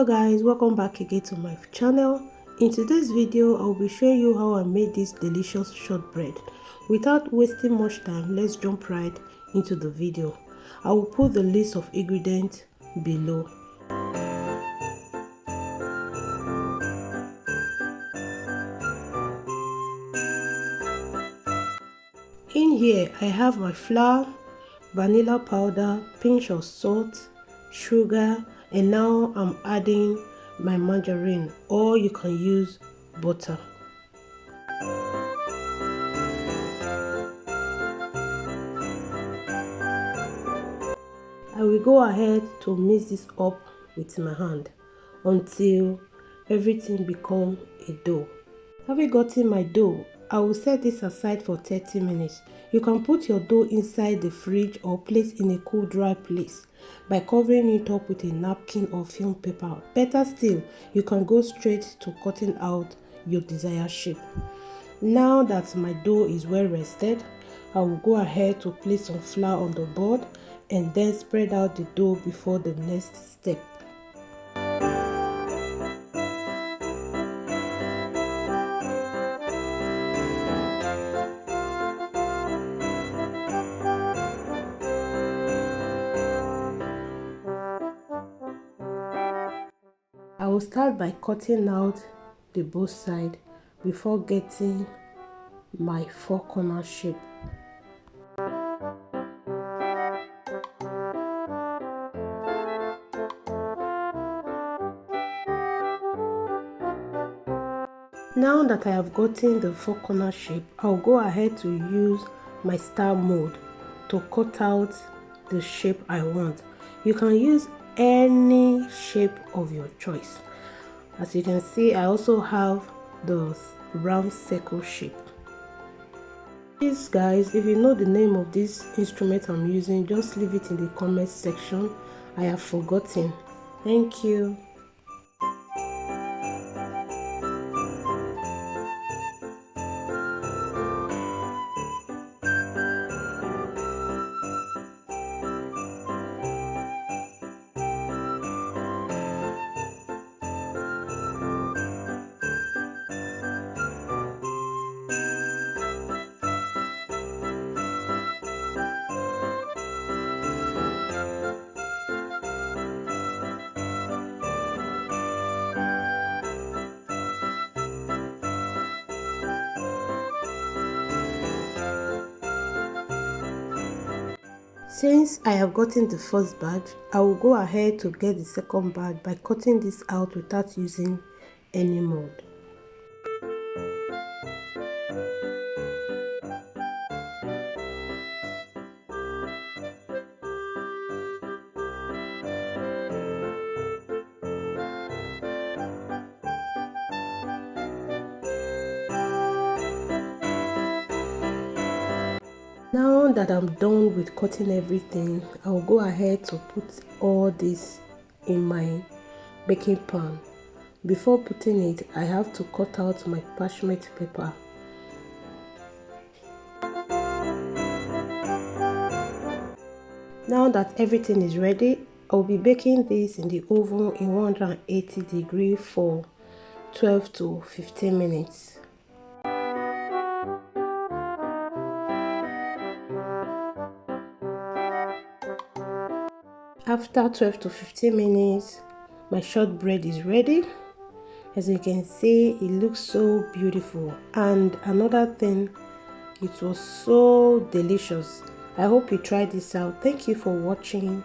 Hello guys, welcome back again to my channel. In today's video I will be showing you how I made this delicious shortbread. Without wasting much time, let's jump right into the video. I will put the list of ingredients below. In here I have my flour, vanilla powder, pinch of salt, sugar, and now I'm adding my margarine, or you can use butter. I will go ahead to mix this up with my hand until everything becomes a dough. Having gotten my dough, I will set this aside for 30 minutes. You can put your dough inside the fridge or place in a cool dry place by covering it up with a napkin or film paper. Better still, you can go straight to cutting out your desired shape. Now that my dough is well rested, I will go ahead to place some flour on the board and then spread out the dough before the next step. I will start by cutting out the both sides before getting my four corner shape. Now that I have gotten the four corner shape, I'll go ahead to use my star mold to cut out the shape I want. You can use any shape of your choice. As you can see, I also have the round circle shape. Please guys, if you know the name of this instrument I'm using, just leave it in the comment section. I have forgotten. Thank you. Since I have gotten the first batch, I will go ahead to get the second batch by cutting this out without using any mold. Now that I'm done with cutting everything, I will go ahead to put all this in my baking pan. Before putting it, I have to cut out my parchment paper. Now that everything is ready, I will be baking this in the oven in 180 degrees for 12 to 15 minutes. After 12 to 15 minutes, my shortbread is ready. As you can see, it looks so beautiful, and another thing, it was so delicious. I hope you try this out. Thank you for watching.